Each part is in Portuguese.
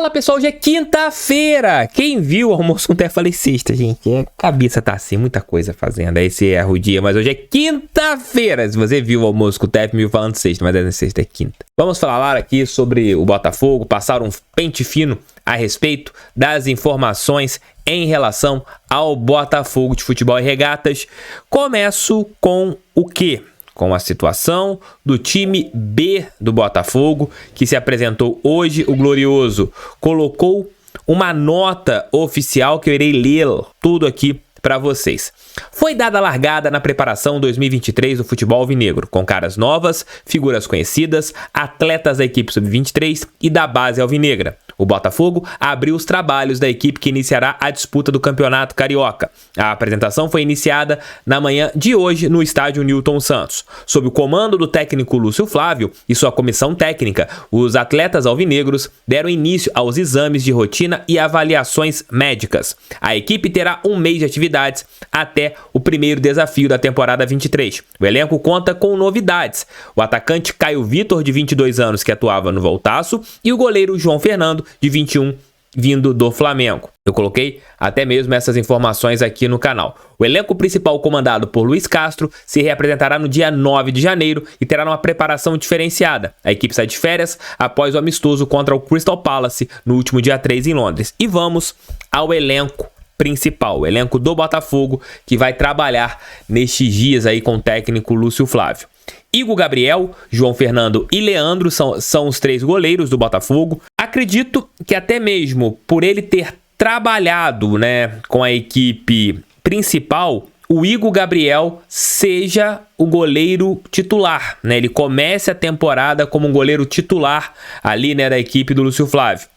Fala pessoal, hoje é quinta-feira. Quem viu o almoço com Tef, falei sexta, gente. A cabeça tá assim, muita coisa fazendo. Aí você erra o dia, mas hoje é quinta-feira. Se você viu o almoço com o Tef, me viu falando sexta, mas é sexta, é quinta. Vamos falar aqui sobre o Botafogo, passar um pente fino a respeito das informações em relação ao Botafogo de Futebol e Regatas. Começo com o quê? Com a situação do time B do Botafogo, que se apresentou hoje. O Glorioso colocou uma nota oficial que eu irei ler tudo aqui para vocês. Foi dada a largada na preparação 2023 do futebol alvinegro, com caras novas, figuras conhecidas, atletas da equipe sub-23 e da base alvinegra. O Botafogo abriu os trabalhos da equipe que iniciará a disputa do Campeonato Carioca. A apresentação foi iniciada na manhã de hoje no estádio Newton Santos. Sob o comando do técnico Lúcio Flávio e sua comissão técnica, os atletas alvinegros deram início aos exames de rotina e avaliações médicas. A equipe terá um mês de atividades até o primeiro desafio da temporada 23. O elenco conta com novidades. O atacante Caio Vitor, de 22 anos, que atuava no Voltaço, e o goleiro João Fernando, de 21, vindo do Flamengo. Eu coloquei até mesmo essas informações aqui no canal. O elenco principal, comandado por Luiz Castro, se reapresentará no dia 9 de janeiro e terá uma preparação diferenciada. A equipe sai de férias após o amistoso contra o Crystal Palace no último dia 3 em Londres. E vamos ao elenco principal, o elenco do Botafogo, que vai trabalhar nestes dias aí com o técnico Lúcio Flávio. Igor Gabriel, João Fernando e Leandro são os três goleiros do Botafogo. Acredito que até mesmo por ele ter trabalhado, né, com a equipe principal, o Igor Gabriel seja o goleiro titular, né? Ele comece a temporada como um goleiro titular ali, né, da equipe do Lúcio Flávio.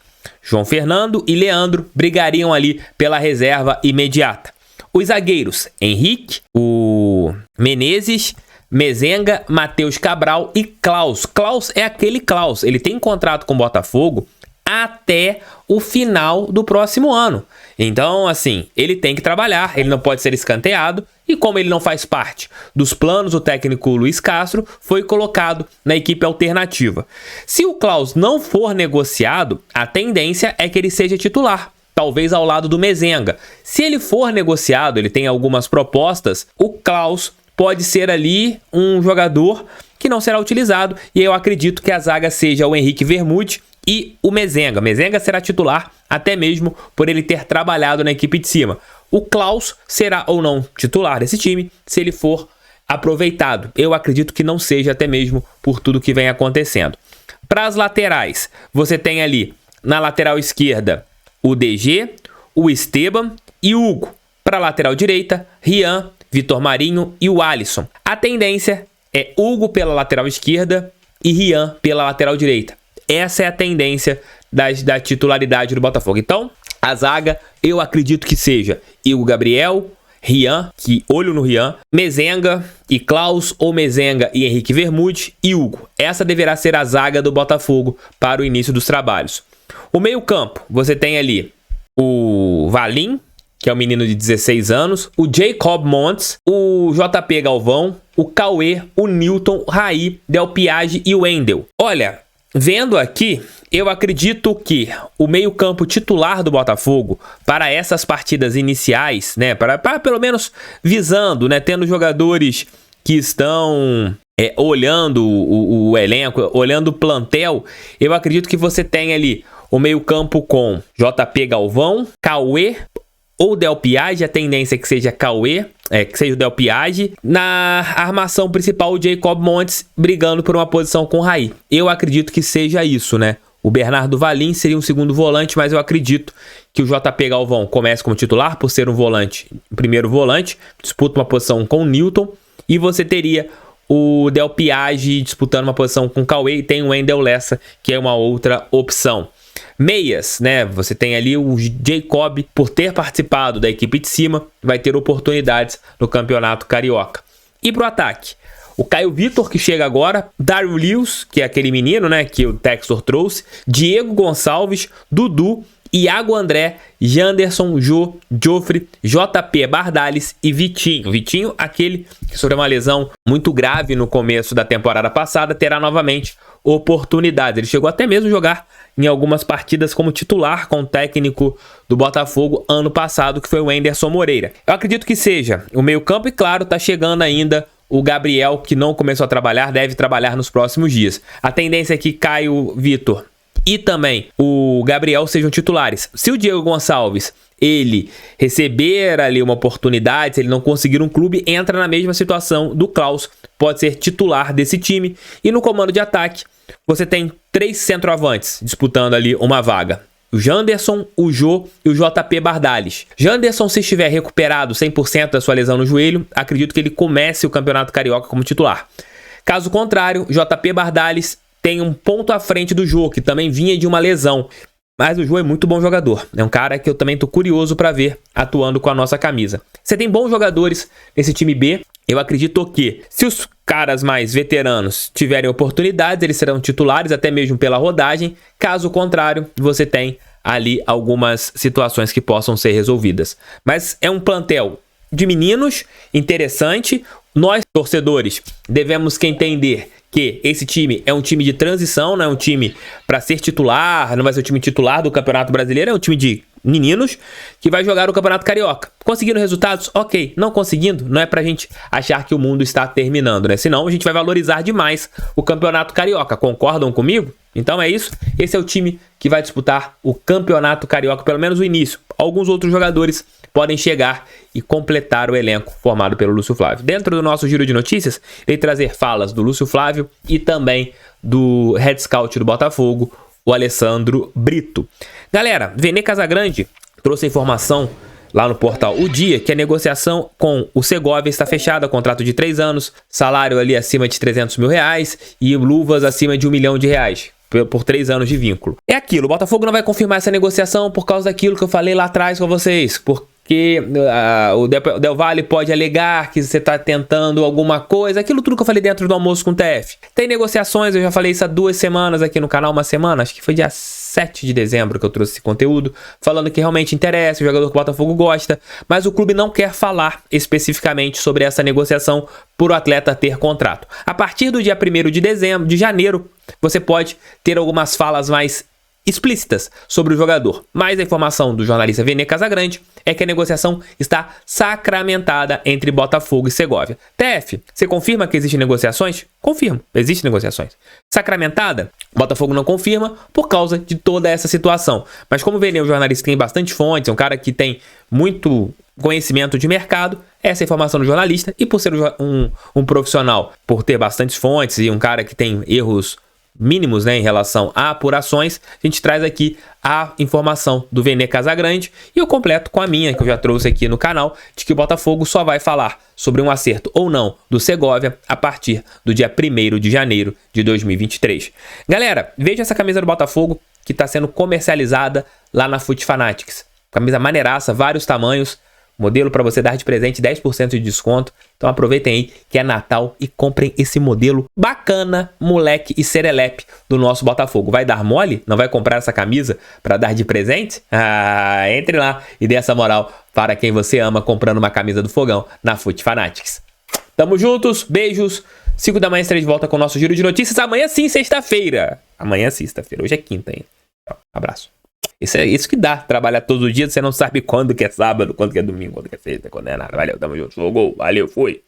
João Fernando e Leandro brigariam ali pela reserva imediata. Os zagueiros, Henrique, o Menezes, Mezenga, Matheus Cabral e Klaus. Klaus é aquele Klaus. Ele tem contrato com o Botafogo até o final do próximo ano. Então, assim, ele tem que trabalhar, ele não pode ser escanteado. E como ele não faz parte dos planos do técnico Luiz Castro, foi colocado na equipe alternativa. Se o Klaus não for negociado, a tendência é que ele seja titular, talvez ao lado do Mezenga. Se ele for negociado, ele tem algumas propostas, o Klaus pode ser ali um jogador que não será utilizado, e eu acredito que a zaga seja o Henrique Vermute e o Mezenga. Mezenga será titular até mesmo por ele ter trabalhado na equipe de cima. O Klaus será ou não titular desse time se ele for aproveitado. Eu acredito que não seja, até mesmo por tudo que vem acontecendo. Para as laterais, você tem ali na lateral esquerda o DG, o Esteban e o Hugo. Para a lateral direita, Rian, Vitor Marinho e o Alisson. A tendência é Hugo pela lateral esquerda e Rian pela lateral direita. Essa é a tendência da titularidade do Botafogo. Então, a zaga, eu acredito que seja Igor Gabriel, Rian, que olho no Rian, Mezenga e Klaus, ou Mezenga e Henrique Vermute e Hugo. Essa deverá ser a zaga do Botafogo para o início dos trabalhos. O meio-campo, você tem ali o Valim, que é um menino de 16 anos, o Jacob Montes, o JP Galvão, o Cauê, o Newton, Raí, Del Piage e o Wendel. Olha, vendo aqui, eu acredito que o meio-campo titular do Botafogo para essas partidas iniciais, né, para pelo menos visando, né, tendo jogadores que estão olhando o elenco, olhando o plantel, eu acredito que você tem ali o meio-campo com JP Galvão, Cauê ou Del Piage, a tendência é que seja Cauê, que seja o Del Piage. Na armação principal, o Jacob Montes brigando por uma posição com o Raí. Eu acredito que seja isso, né? O Bernardo Valim seria um segundo volante, mas eu acredito que o JP Galvão comece como titular por ser um volante, primeiro volante, disputa uma posição com o Newton, e você teria o Del Piage disputando uma posição com o Cauê, e tem o Wendel Lessa, que é uma outra opção. Meias, né? Você tem ali o Jacob, por ter participado da equipe de cima, vai ter oportunidades no Campeonato Carioca. E pro ataque, o Caio Vitor, que chega agora, Dario Lewis, que é aquele menino, né, que o Textor trouxe, Diego Gonçalves, Dudu Iago André, Janderson, Jô, Joffre, JP Bardales e Vitinho. Vitinho, aquele que sofreu uma lesão muito grave no começo da temporada passada, terá novamente oportunidades. Ele chegou até mesmo a jogar em algumas partidas como titular com o técnico do Botafogo ano passado, que foi o Anderson Moreira. Eu acredito que seja o meio-campo e, claro, tá chegando ainda o Gabriel, que não começou a trabalhar, deve trabalhar nos próximos dias. A tendência é que Caio Vitor e também o Gabriel sejam titulares. Se o Diego Gonçalves ele receber ali uma oportunidade, se ele não conseguir um clube, entra na mesma situação do Klaus, pode ser titular desse time. E no comando de ataque, você tem 3 centroavantes disputando ali uma vaga. O Janderson, o Jô e o JP Bardales. Janderson, se estiver recuperado 100% da sua lesão no joelho, acredito que ele comece o Campeonato Carioca como titular. Caso contrário, JP Bardales tem um ponto à frente do Jô, que também vinha de uma lesão. Mas o Jô é muito bom jogador. É um cara que eu também tô curioso para ver atuando com a nossa camisa. Você tem bons jogadores nesse time B. Eu acredito que, se os caras mais veteranos tiverem oportunidades, eles serão titulares, até mesmo pela rodagem. Caso contrário, você tem ali algumas situações que possam ser resolvidas. Mas é um plantel de meninos interessante. Nós, torcedores, devemos que entender que esse time é um time de transição, não é um time para ser titular, não vai ser o time titular do Campeonato Brasileiro, é um time de meninos que vai jogar o Campeonato Carioca. Conseguindo resultados? Ok. Não conseguindo? Não é pra gente achar que o mundo está terminando, né? Senão a gente vai valorizar demais o Campeonato Carioca. Concordam comigo? Então é isso. Esse é o time que vai disputar o Campeonato Carioca, pelo menos o início. Alguns outros jogadores podem chegar e completar o elenco formado pelo Lúcio Flávio. Dentro do nosso giro de notícias, irei trazer falas do Lúcio Flávio e também do Head Scout do Botafogo, o Alessandro Brito. Galera, Vene Casagrande trouxe a informação lá no portal O Dia que a negociação com o Segovia está fechada, contrato de 3 anos, salário ali acima de 300 mil reais e luvas acima de 1 milhão de reais. Por 3 anos de vínculo. É aquilo, o Botafogo não vai confirmar essa negociação por causa daquilo que eu falei lá atrás com vocês, porque o Del Valle pode alegar que você está tentando alguma coisa, aquilo tudo que eu falei dentro do almoço com o TF. Tem negociações, eu já falei isso há 2 semanas aqui no canal, uma semana, acho que foi dia 7 de dezembro que eu trouxe esse conteúdo, falando que realmente interessa, o jogador que o Botafogo gosta, mas o clube não quer falar especificamente sobre essa negociação por o atleta ter contrato. A partir do dia 1º de janeiro, você pode ter algumas falas mais explícitas sobre o jogador. Mas a informação do jornalista Vene Casagrande é que a negociação está sacramentada entre Botafogo e Segovia. TF, você confirma que existem negociações? Confirmo, existem negociações. Sacramentada? Botafogo não confirma por causa de toda essa situação. Mas como o Vene é um jornalista que tem bastante fontes, é um cara que tem muito conhecimento de mercado, essa é a informação do jornalista, e por ser um profissional, por ter bastantes fontes e um cara que tem erros mínimos, né, em relação a apurações, a gente traz aqui a informação do Vene Casagrande e eu completo com a minha, que eu já trouxe aqui no canal, de que o Botafogo só vai falar sobre um acerto ou não do Segovia a partir do dia 1º de janeiro de 2023. Galera, veja essa camisa do Botafogo que está sendo comercializada lá na Foot Fanatics. Camisa maneiraça, vários tamanhos, modelo para você dar de presente, 10% de desconto. Então aproveitem aí que é Natal e comprem esse modelo bacana, moleque e serelepe do nosso Botafogo. Vai dar mole? Não vai comprar essa camisa para dar de presente? Entre lá e dê essa moral para quem você ama comprando uma camisa do Fogão na Foot Fanatics. Tamo juntos, beijos. 5 da manhã estarei de volta com o nosso giro de notícias. Amanhã sim, sexta-feira. Amanhã é sexta-feira, hoje é quinta ainda. Abraço. Isso é isso que dá, trabalhar todo dia, você não sabe quando que é sábado, quando que é domingo, quando que é sexta, quando é nada. Valeu, tamo junto, gol, valeu, fui.